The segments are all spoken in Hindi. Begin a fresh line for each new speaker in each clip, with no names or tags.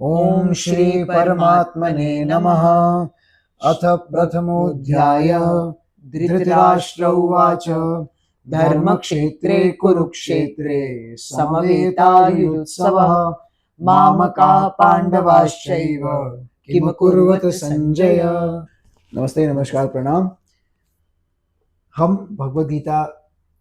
ओम श्री परमात्मने नमः। अथ प्रथमोऽध्यायः। धृतराष्ट्र उवाच धर्मक्षेत्रे कुरुक्षेत्रे समवेतायुयुत्सवः मामकाः पांडवाश्चैव किमकुर्वत संजय। नमस्ते, नमस्कार, प्रणाम। हम भगवद गीता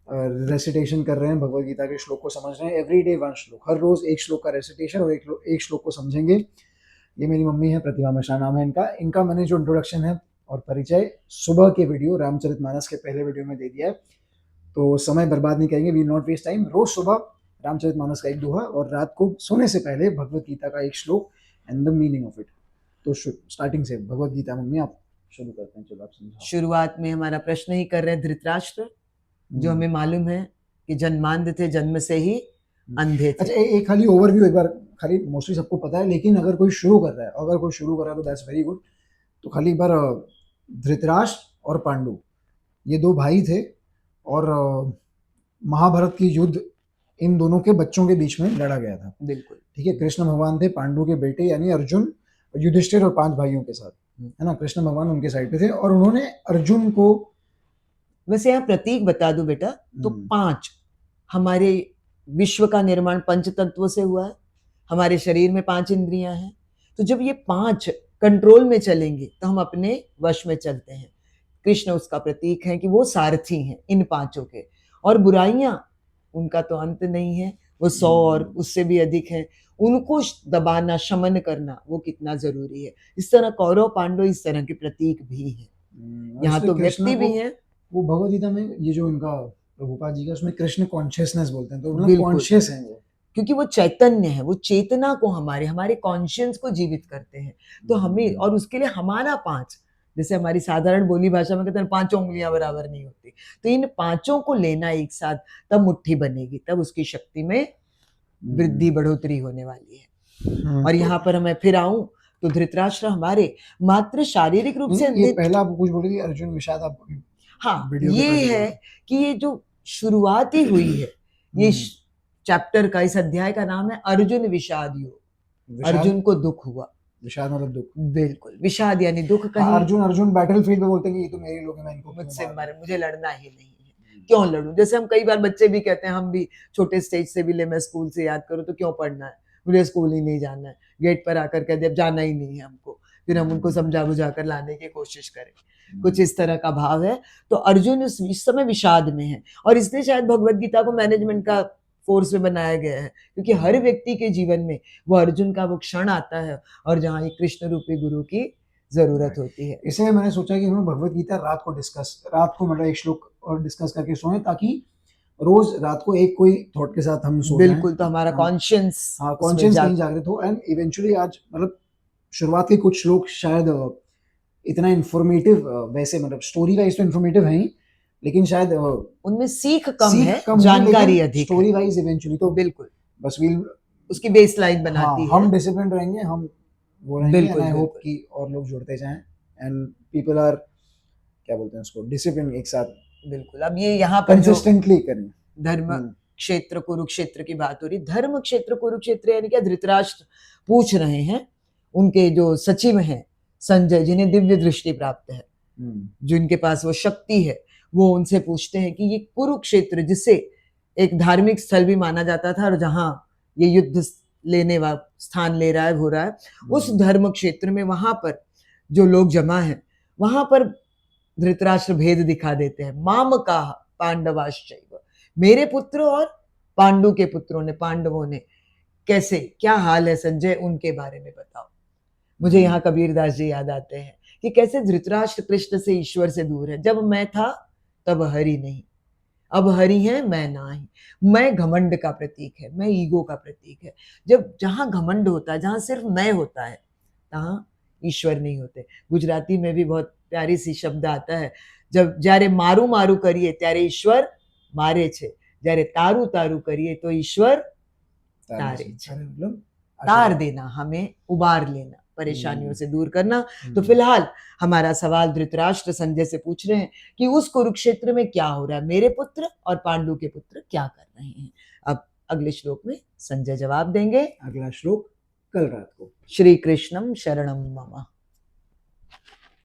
रेसिटेशन कर रहे हैं, भगवद गीता के श्लोक को समझ रहे हैं। एवरी डे वन श्लोक, हर रोज एक श्लोक का रेसिटेशन और एक श्लोक को समझेंगे। ये मेरी मम्मी है, प्रतिभा मिश्रा नाम है इनका मैंने जो इंट्रोडक्शन है और परिचय सुबह के वीडियो रामचरितमानस के पहले वीडियो में दे दिया है, तो समय बर्बाद नहीं करेंगे। We not waste time. रोज सुबह रामचरितमानस का एक दोहा और रात को सोने से पहले भगवद गीता का एक श्लोक and the meaning of it. तो स्टार्टिंग से भगवद गीता मम्मी आप शुरू करते हैं। चलो आप समझाओ।
शुरुआत में हमारा प्रश्न ही कर रहे हैं धृतराष्ट्र, जो हमें मालूम है कि जन्मांध थे, जन्म से ही अंधे थे।
अच्छा, एक खाली ओवरव्यू एक बार, खाली मोस्टली सबको पता है, लेकिन अगर कोई शुरू कर रहा है तो दैट्स वेरी गुड। तो खाली एक बार, धृतराष्ट्र और पांडु ये दो भाई थे और महाभारत की युद्ध इन दोनों के बच्चों के बीच में लड़ा गया था।
बिल्कुल
ठीक है। कृष्ण भगवान थे पांडु के बेटे यानी अर्जुन, युधिष्ठिर और 5 भाइयों के साथ, है ना। कृष्ण भगवान उनके साइड पे थे और उन्होंने अर्जुन को,
वैसे यहाँ प्रतीक बता दूं बेटा, तो 5 हमारे विश्व का निर्माण पंच तत्वों से हुआ है। हमारे शरीर में 5 इंद्रियां हैं, तो जब ये 5 कंट्रोल में चलेंगे तो हम अपने वश में चलते हैं। कृष्ण उसका प्रतीक है कि वो सारथी हैं इन 5 के। और बुराइयां, उनका तो अंत नहीं है, वो 100 और उससे भी अधिक है। उनको दबाना, शमन करना वो कितना जरूरी है। इस तरह कौरव पांडव इस तरह के प्रतीक भी हैं। यहाँ तो व्यक्ति भी हैं।
वो भगवद गीता में ये जो इनका प्रभुपाद जी का, उसमें कृष्ण कॉन्शियसनेस बोलते हैं, तो मतलब कॉन्शियस है वो,
क्योंकि वो चैतन्य है, वो चेतना को हमारे कॉन्शियस को जीवित करते हैं। तो हमें, और उसके लिए हमारा 5, जैसे हमारी साधारण बोली भाषा में कहते हैं 5 उंगलियां बराबर नहीं होती, तो इन 5 को लेना एक साथ, तब मुट्ठी बनेगी, तब उसकी शक्ति में वृद्धि बढ़ोतरी होने वाली है। और यहाँ पर मैं फिर आऊं तो धृतराष्ट्र हमारे मात्र शारीरिक रूप से,
ये पहला आप कुछ बोली अर्जुन विषाद, आप
हाँ, ये है कि ये जो शुरुआत ही हुई है, ये चैप्टर का, इस अध्याय का नाम है अर्जुन विषाद योग। अर्जुन को दुख हुआ।
विषाद मतलब दुख।
बिल्कुल, विषाद यानी दुख। कहीं
अर्जुन बैटलफील्ड में बोलते हैं कि ये तो मेरे लोग हैं, मैं इनको
मुझसे मुझे लड़ना ही नहीं है, क्यों लड़ूं। जैसे हम कई बार बच्चे भी कहते हैं, हम भी छोटे स्टेज से भी ले, मैं स्कूल से याद करूं तो क्यों पढ़ना है, मुझे स्कूल ही नहीं जाना है। गेट पर आकर कह दे अब जाना ही नहीं है हमको, फिर हम उनको समझा बुझा कर लाने की कोशिश करें। कुछ इस तरह का भाव है। तो अर्जुन इस समय विषाद में है, और इसलिए शायद भगवद गीता को मैनेजमेंट का फोर्स में बनाया गया है, क्योंकि हर व्यक्ति के जीवन में वो अर्जुन का वो क्षण आता है और जहाँ एक कृष्ण रूपी गुरु की जरूरत होती है।
इसलिए मैंने सोचा कि हम भगवद गीता रात को मतलब एक श्लोक और डिस्कस करके सोए, ताकि रोज रात को एक कोई थॉट के साथ हम सो जाएं।
बिल्कुल, तो हमारा कॉन्शियस
कहीं जागृत हो। एंड इवेंचुअली आज मतलब शुरुआत के कुछ श्लोक शायद इतना इंफॉर्मेटिव, वैसे मतलब स्टोरी वाइज तो इंफॉर्मेटिव है ही, लेकिन शायद
उनमें सीख कम है, जानकारी अधिक,
स्टोरी वाइज इवेंचुअली तो
बिल्कुल
बस वील
उसकी बेसलाइन बनाती है।
हम डिसिप्लिन रहेंगे, हम वो रहेंगे, एंड आई होप कि और लोग जुड़ते जाएं एंड पीपल आर, क्या बोलते हैं उसको, डिसिप्लिन एक साथ।
बिल्कुल। अब ये यहाँ पर
कंसिस्टेंटली करें।
धर्म क्षेत्र कुरुक्षेत्र की बात हो रही। धर्म क्षेत्र कुरुक्षेत्र यानी क्या, धृतराष्ट्र पूछ रहे हैं, उनके जो सचिव हैं संजय, जिन्हें दिव्य दृष्टि प्राप्त है, जिनके पास वो शक्ति है, वो उनसे पूछते हैं कि ये कुरुक्षेत्र, जिसे एक धार्मिक स्थल भी माना जाता था और जहां ये युद्ध लेने वाला स्थान ले रहा है, हो रहा है, उस धर्म क्षेत्र में वहां पर जो लोग जमा है, वहां पर धृतराष्ट्र भेद दिखा देते हैं। माम का पांडवाश्चैव, मेरे पुत्र और पांडु के पुत्रों ने, पांडवों ने कैसे, क्या हाल है संजय, उनके बारे में बताओ। मुझे यहाँ कबीरदास जी याद आते हैं कि कैसे धृतराष्ट्र कृष्ण से, ईश्वर से दूर है। जब मैं था तब हरि नहीं, अब हरि है मैं नाही। मैं घमंड का प्रतीक है, मैं ईगो का प्रतीक है। जब जहां घमंड होता है, जहां सिर्फ मैं होता है, तहां ईश्वर नहीं होते। गुजराती में भी बहुत प्यारी सी शब्द आता है, जब જ્યારે મારું મારું કરીએ ત્યારે ઈશ્વર મારે છે, જ્યારે તારું તારું કરીએ तो ईश्वर तारे છે। तार देना, हमें उबार लेना, परेशानियों से दूर करना। तो फिलहाल हमारा सवाल धृतराष्ट्र संजय से पूछ रहे हैं कि उस कुरुक्षेत्र में क्या हो रहा है, मेरे पुत्र और पांडु के पुत्र क्या कर रहे हैं। अब अगले श्लोक में संजय जवाब देंगे।
अगला श्लोक कल रात को।
श्री कृष्णम शरणम मम।